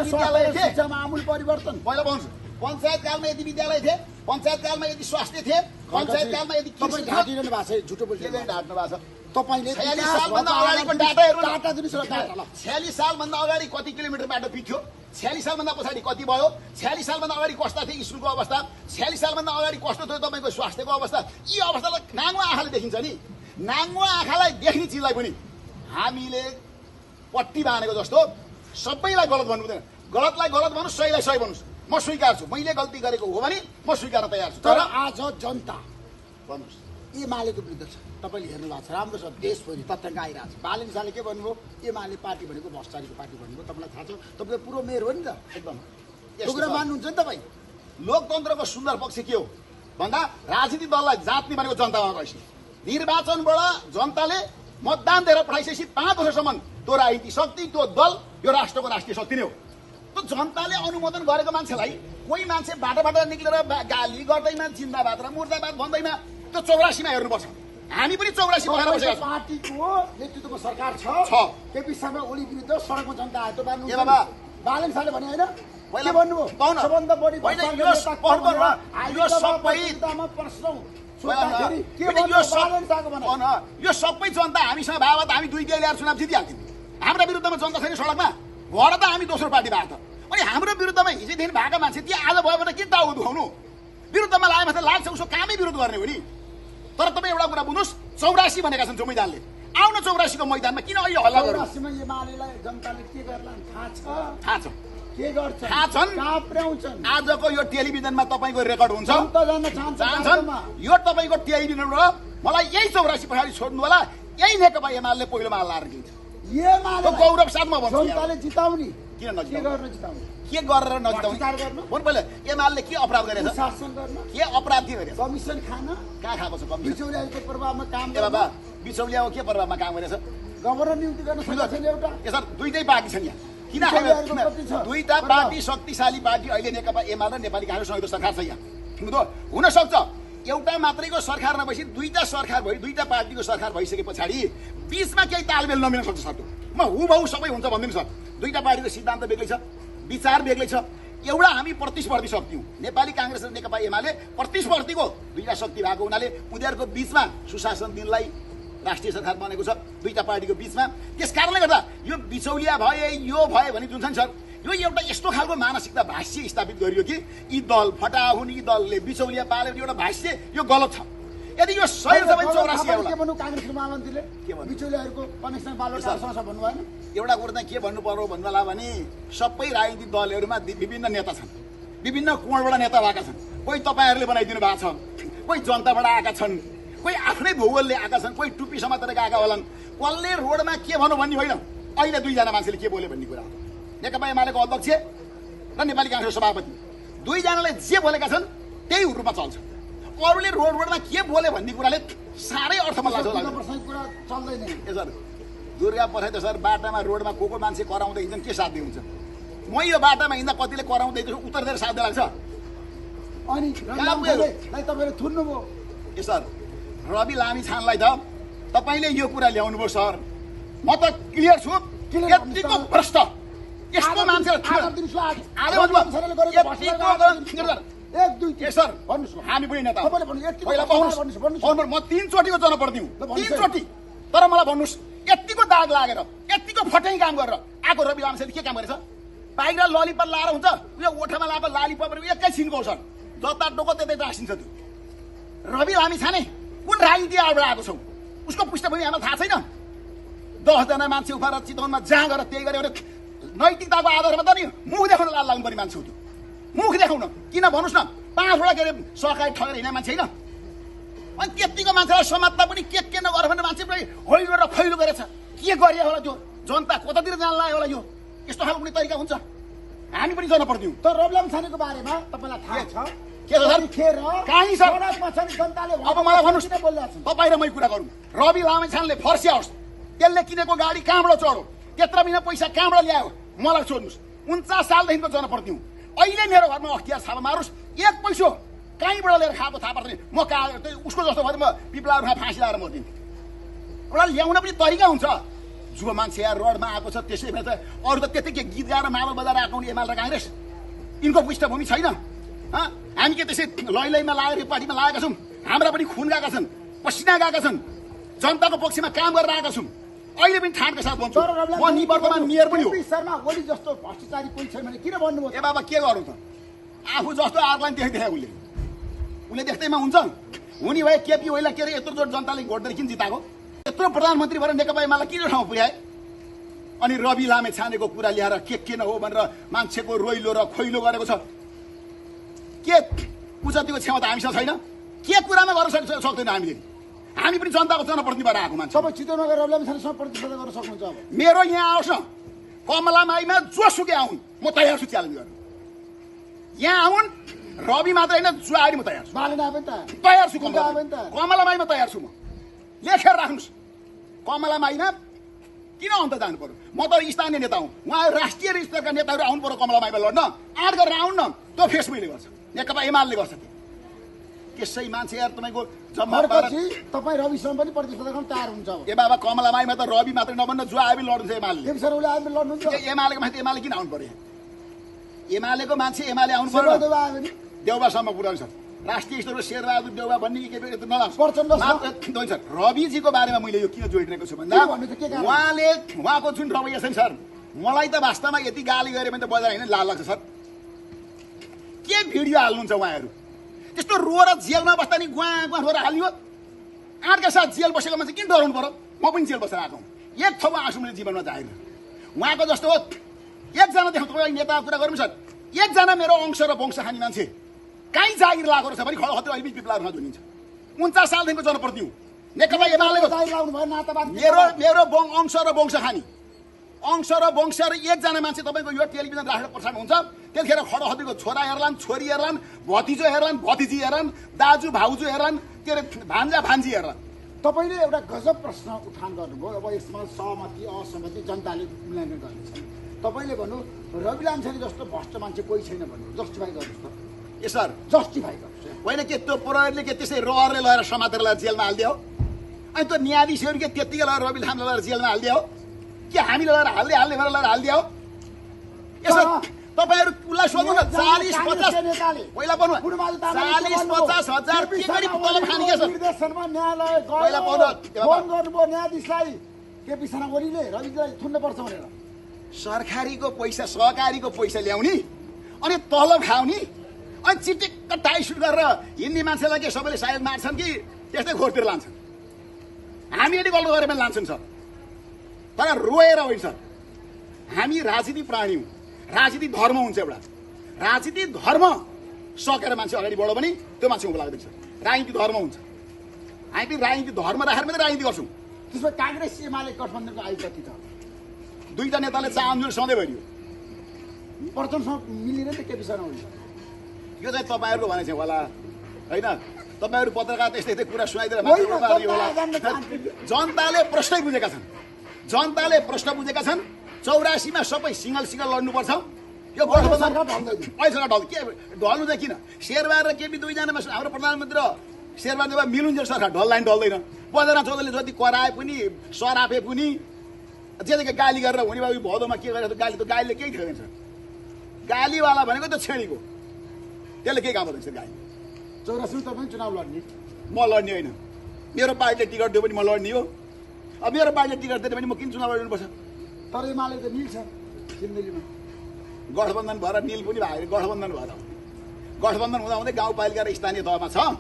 विद्यालय थिए शिक्षामा आमूल परिवर्तन पहिला भन्नुहोस् पञ्चायत कालमा यदि विद्यालय थिए पञ्चायत कालमा यदि स्वास्थ्य थिए पञ्चायत कालमा यदि कृषि थियो ढाँटिरहनु भएको छ झुटो के बोल्नु चाहिँ ढाट्नु भएको छ तपाईले 46 सालभन्दा अगाडिको डाटाहरू डाटा दिनुस् न डाटा ल 46 सालभन्दा अगाडि कति किलोमिटर बाटो पिथ्यो 46 सालभन्दा पछाडि कति भयो 46 सालभन्दा अगाडि कस्ता थियो स्कुलको अवस्था 46 सालभन्दा अगाडि कस्तो थियो तपाईँको स्वास्थ्यको अवस्था यी अवस्थालाई नाङ्गो आँखाले देखिन्छ नि नाङ्गो आँखालाई देख्ने चिजलाई पनि हामीले पट्टी बाँधेको जस्तो सबैलाई गलत भन्नु हुँदैन गलतलाई गलत भन्नुहोस् सहीलाई सही भन्नुहोस् म स्वीकार्छु मैले गल्ती गरेको हो भने म स्वीकार्न तयार छु तर आज जनता भन्नुहोस् एमालेको विरुद्ध छ तपाईँले हेर्नु भएको छ राम्रो छ देशभरि तथ्याङ्क आइरहेको छ बालन शाहले के भन्नुभयो एमाले पार्टी भनेको भ्रष्टाचारीको पार्टी भन्नुभयो तपाईँलाई थाहा छ तपाईँको पुरो मेयर हो नि त एकदम त्यो कुरा मान्नुहुन्छ नि तपाईँ लोकतन्त्रको सुन्दर पक्ष के हो भन्दा राजनीतिक दललाई जात्ने भनेको जनतामा रहेछ निर्वाचनबाट जनताले मतदान दिएर पठाइसकेपछि 5 वर्षसम्म त्यो राजनीतिक शक्ति त्यो दल यो राष्ट्रको राष्ट्रिय शक्ति नै हो त्यो जनताले अनुमोदन गरेको मान्छेलाई कोही मान्छे बाटाबाट निक्लेर गाली गर्दैमा जिन्दाबाद र मुर्दाबाद भन्दैमा त्यो 84मा हेर्नुपर्छ हामी पनि 84 भएर बसेका छौँ पार्टीको नेतृत्वको सरकार छ केपी शर्मा ओली विरुद्ध सडकमा जनता आयो त ए बाबा बालन शाहले भने होइन पहिला के भन्नुभयो पाउन सबभन्दा बढी होइन यो सबै प्रश्न यो सबै जनता हामीसँग भए त हामी 2 ल्याएर चुनाव जितिहाल्थ्यौँ हाम्रा विरुद्धमा जनता छैन सडकमा भएर त हामी दोस्रो पार्टी भएको त अनि हाम्रो विरुद्धमा हिजोदेखि भएका मान्छे ती आज भयो भने के टाउ दुखाउनु विरुद्धमा लाग्यो भने लाग्छ उसको कामै विरोध गर्ने हो नि तर तपाईँ एउटा कुरा बुझ्नुहोस् 84 भनेका छन् जो मैदानले आउन 84 को मैदानमा किन अहिले हल्ला गर्नु 84 मा एमालेलाई जनताले के गर्ला थाहा छ के गर्छ थाहा छन् कहाँ पुर्याउँछन् आजको यो टेलिभिजनमा तपाईँको रेकर्ड हुन्छ जनता जान्न चाहन्छन् यो तपाईँको टेलिभिजनबाट मलाई यही 84 पछाडि छोड्नु होला यही नेकपा एमाले पहिलोमा हल्ला दिन्छ एमाले गौरव साथमा भन्छु जनताले जिताउने किन के गर्न जिताउने के गरेर नजिताउने भन्नु पहिला एमाले के अपराध गरेछ शासन गर्न के अपराध के गरेछ कमिसन खान कहाँ खाएको छ कमिसन बिचौलियाको प्रभावमा काम ए बाबा बिचौलियाको के प्रभावमा काम गरेछ गभर्नर नियुक्ति गर्न सकेको छैन एउटा यसर दुईटै पार्टी छन् यहाँ किन दुईटा पार्टी शक्तिशाली पार्टी अहिले नेकपा एमाले र नेपाली कांग्रेस संयुक्त सरकार छ यहाँ बुझ्नु हुन सक्छ एउटा मात्रैको सरकार नभएपछि दुईटा सरकार भयो दुईटा पार्टीको सरकार भइसके पछाडि बीचमा केही तालमेल नमिल्न सक्छ सर म हुबहु सबै हुन्छ भन्दिनु सर दुईटा पार्टीको सिद्धान्त बेग्लै छ विचार बेग्लै छ एउटा हामी प्रतिस्पर्धी शक्ति हौँ नेपाली कांग्रेस र नेकपा एमाले प्रतिस्पर्धीको दुईटा शक्ति भएको हुनाले उनीहरूको बीचमा सुशासन दिनलाई राष्ट्रिय सरकार बनेको छ दुईटा पार्टीको बीचमा त्यस कारणले गर्दा यो बिचौलिया भए यो भयो भने जुन छ नि सर यो एउटा यस्तो खालको मानसिकता भाष्य स्थापित गरियो कि यी दल फटा हुन् यी दलले बिचौलिया पाल्यो एउटा भाष्य यो गलत छ यदि यो सही छ भने 84 के भन्नु कांग्रेसको महामन्त्रीले के भन्नु बिचौलियाहरूको कनेक्सन बालट समस्या भन्नु भएन एउटा कुरा चाहिँ के भन्नु पर्यो भन्नुला भने सबै राजनीतिक दलहरूमा विभिन्न नेता छन् विभिन्न कोणबाट नेता भएका छन् कोही तपाईहरुले बनाइदिनु भएको छ कोही जनताबाट आएका छन् कोही आफ्नै भूगोलले आएका छन् कोही टुप्पी समातेर आएका होलान् कसले रोडमा के भन्नु भन्ने होइन अहिले दुईजना मान्छेले के बोले भन्ने कुरा हो नेकपा एमालेको अध्यक्ष र नेपाली कांग्रेस सभापति दुईजनाले जे बोलेका छन् त्यही रूपमा चल्छ अरूले रोडमा के बोले भन्ने कुराले साह्रै अर्थमा लाग्छ कुरा चल्दैन सर दुर्गा प्रसाद त सर बाटामा रोडमा को मान्छे कराउँदै हिँड्छन् के साध्य हुन्छ म यो बाटामा हिँड्दा कतिले कराउँदै उत्तर दिएर साध्य लाग्छ अनि तपाईले थुन्नुभयो ए सर रवि लामिछानेलाई त तपाईले यो कुरा ल्याउनु भयो सर म त क्लियर छु यतिको भ्रष्ट यस्तो हामी पनि नेता म 3 चोटिको जनप्रति हूँ 3 चोटि तर मलाई भन्नुहोस् यतिको दाग लागेर यतिको फटाइ काम गरेर आएको रवि लामिछाने के काम गरेछ बाहिर ललिपप लाएर हुन्छ यो ओठमा लगाएको लालिपप एकैछिनको सर जता डोको त्यतै टाँसिन्छ त्यो रवि लामिछाने कुन राजनीति आडबाट आएको छौ उसको पृष्ठभूमि हामीलाई थाहा छैन 10 जना मान्छे उफाएर चितवनमा जहाँ गरेर त्यही गरे नैतिकताको आधारमा त नि मुख देखाउन लाल लाग्नु पर्ने मान्छे हो त्यो मुख देखाउन किन भन्नुहोस् न 5 वटा के अरे सहकारी ठगेर हिँड्ने मान्छे होइन अनि त्यतिको मान्छेलाई समात्दा पनि के नगर भन्ने मान्छे पनि होइलो र खैलो गरेछ के गरे होला त्यो जनता कतातिर जान लाग्यो होला यो यस्तो खालको कुनै तरिका हुन्छ हामी पनि जान पर्दियौँ तर रवि लामिछानेको बारेमा तपाईलाई थाहा छ के सर खेर कहीँ सर जनताले अब मलाई भन्नुहोस् तपाईँ र मै कुरा गरौँ रवि लामिछानेले फर्स्याओस् त्यसले किनेको गाडी कहाँबाट चढो त्यत्रो बिना पैसा कहाँबाट ल्यायो मलाई सोध्नुहोस् 49 सालदेखिको जनप्रति हूँ अहिले मेरो घरमा अख्तियार छापा मारोस् 1 पैसो कहीँबाट लिएर खाएको थाहा पर्दैन म उसको जस्तो भयो म पिपलाहरूमा फाँसी लगाएर मर्दिन्थेँ एउटा ल्याउन पनि तरिका हुन्छ जुवा मान्छे यहाँ रोडमा आएको छ त्यसै भए त अरू त त्यतिकै गीत गाएर मादल बजाएर आउने एमाले र काङ्ग्रेस यिनको पृष्ठभूमि छैन। हामी के त्यसै लैलैमा लागेर यो पार्टीमा लागेका छौँ। हाम्रा पनि खुन गएका छन्, पसिना गएका छन्, जनताको पक्षमा काम गरेर आएका छौँ। अहिले पनि ठाडका साथ भन्छु म निवर्तमान मेयर पनि हो। शर्मा ओली जस्तो भ्रष्टाचारी कोही छैन भने किन भन्नुभयो? ए बाबा के गरौँ त, आफू जस्तो आर्लाइन देखेको उसले देख्दैमा हुन्छ। हुने भए केपी ओलीलाई के अरे यत्रो जोड जनताले भोट दिएर किन जिताएको? यत्रो प्रधानमन्त्री भएर नेकपा एमालेलाई किन ठाउँ पुर्याए? अनि रवि लामे छानेको कुरा ल्याएर के न हो भनेर मान्छेको रोइलो र खोइलो गरेको छ। के उजतीको क्षमता हामीसँग छैन? के कुरामा गर्न सक्दैन हामीले? हामी पनि जनताको जनप्रतिनिधि भएर आएको मान्छे। सबै छिटो नगरेर रविलामीसँग प्रतिस्पर्धा गर्न सक्नुहुन्छ। अब मेरो यहाँ आओस् न, कमलामाईमा जोसुकै आउन्, म तयार छु च्यालेन्ज गर्न। यहाँ आउन्, रवि मात्र होइन जो आयो म तयार छु। बालेन आयो नि त, तयार छु। आयो नि त। कमलामाईमा तयार छु म। लेखेर राख्नुहोस्, कमलामाईमा किन अन्त जानु पर्यो? म त स्थानीय नेता हुँ, उहाँ राष्ट्रिय स्तरका नेताहरू आउनु पर्यो कमलामाईमा लड्न। आँट गरेर आउन् न, त्यो फेसबुकले गर्छ, नेकपा एमाले गर्छ। त्यसै मान्छे यार तपाईँको जम्मा तपाईँ रविसँग पनि प्रतिस्पर्धा गर्न तयार हुन्छ। ए बाबा कमलामाईमा त रवि मात्रै नभन्न जो आयो पनि लड्नु छ एमाले। केपी शर्माले आयो भने लड्नुहुन्छ। एमालेको माथि एमाले किन आउनु पर्यो? एमालेको मान्छे एमाले आउनु पर्यो। देउबासम्म पुऱ्याउँछ राष्ट्रिय स्तरको शेरबहादुर देउबा भन्ने के नलाग्छ। रविजीको बारेमा मैले यो किन जोडिरहेको छु भन्दा उहाँको जुन रवैया छ नि सर, मलाई त वास्तवमा यति गाली गरे भने त बजार होइन लाल लाग्छ सर। के भिडियो हाल्नुहुन्छ उहाँहरू? त्यस्तो रोएर जेलमा बस्दा नि गुवा गुवा रोएर हालियो। आँटका साथ जेल बसेको मान्छे किन डराउनु पर्यो? म पनि जेल बसेर आएको हुँ। एक ठाउँमा आँसु मैले जीवनमा जाएन। उहाँको जस्तो हो एकजना देखाउँ तपाईँ नेताको कुरा गरौँ सर, एकजना मेरो अंश र वंश खाने मान्छे कहीँ जागिर लागेको छ भने खडा अहिले पिपलाहरूमा धुनिन्छ। 49 सालदेखिको जनप्रति हुँ, नेकपा एमालेको मेरो अंश र वंश खानी अंश र वंश र एकजना मान्छे तपाईँको यो टेलिभिजन राखेर प्रसारण हुन्छ। त्यतिखेर खडहदीको छोरा हेर्लान्, छोरी हेर्लान्, भतिजो हेर्लान्, भतिजी हेर्लान्, दाजु भाउजू हेर्लान्, के अरे भान्जा भान्जी हेर्लान्। तपाईँले एउटा गजब प्रश्न उठान गर्नुभयो। अब यसमा सहमति असहमति जनताले मूल्याङ्कन गर्नेछ। तपाईँले भन्नु रवि लामिछाने जस्तो भ्रष्ट मान्छे कोही छैन भन्नु, जस्टिफाई गर्नुहोस् त। ए सर जस्टिफाई गर्नुहोस् होइन के त्यो प्रहरीले के त्यसै रहरले लगेर समातेर लगेर जेलमा हालिदियो? अनि त्यो न्यायाधीशहरू के त्यत्तिकै लगेर रवि लामलाई लगेर जेलमा हालिदियो? के हामीले लगेर हाल्ने भएर लगेर हालिदियो? यसो तपाईँहरू उसलाई सोध्नु न, 40-50 पहिला भन्नु 40-50 हजार के गरी तलब खाने के छ? निर्देशनमा न्यायालय पहिला पाउनु फोन गर्नुभयो न्यायाधीशलाई, केपी शर्मा ओलीले रविलाई थुन्नुपर्छ भनेर। सरकारीको पैसा सहकारीको पैसा ल्याउने अनि तलब खाउने अनि चिटिक्क टाई सुट गरेर हिँड्ने मान्छेलाई के सबैले सायद मार्छन् कि त्यस्तै खोरतिर लान्छन्। हामीहरूले गल्ती गरेर पनि लान्छन् सर, तर रोएर होइन सर। हामी राजनीति प्राणी हौँ, राजनीति धर्म हुन्छ एउटा। राजनीति धर्म सकेर मान्छे अगाडि बढ्यो भने त्यो मान्छे उँभो लाग्दैन सर। राजनीति धर्म हुन्छ, हामी पनि राजनीति धर्म राखेर मात्रै राजनीति गर्छौँ। त्यसमा काङ्ग्रेस एमाले गठबन्धनको आयु कति छ? दुईटा नेताले चाहन्छु सधैँ भइदियो प्रचण्डसँग मिलेन त केपी शर्मा ओली। यो चाहिँ तपाईँहरूको भने चाहिँ होला होइन, तपाईँहरू पत्रकार त्यस्तै कुरा सुनाइदिएर जनताले प्रश्नै बुझेका छन्। जनताले प्रश्न बुझेका छन्। 84मा सबै सिङ्गल लड्नुपर्छ। यो गठबन्धन अहिलेसम्म ढल के ढल्नु चाहिँ किन? शेरबहादुर र केपी दुईजनामा हाम्रो प्रधानमन्त्री र शेरबहादुर मिलुन्जेल सरकार ढल्ला नि ढल्दैन। 15-14ले जति कराए पनि सरापे पनि जेदेखि गाली गरेर हुने बाबु भदौमा के गरेर गाली त गालीले केही थिएन सर। गालीवाला भनेको त छेडीको, त्यसले केही काम गर्दैन गाली। 84 तपाईँ चुनाव लड्ने? म लड्ने होइन, मेरो पार्टीले टिकट दियो भने म लड्ने हो। अब मेरो पार्टीले टिकट दियो भने म किन चुनाव लड्नुपर्छ? तर एमाले त मिल्छ सिन्देलीमा गठबन्धन भएर निल पनि भयो, गठबन्धन भएर गठबन्धन हुँदा हुँदै गाउँपालिका र स्थानीय तहमा छ।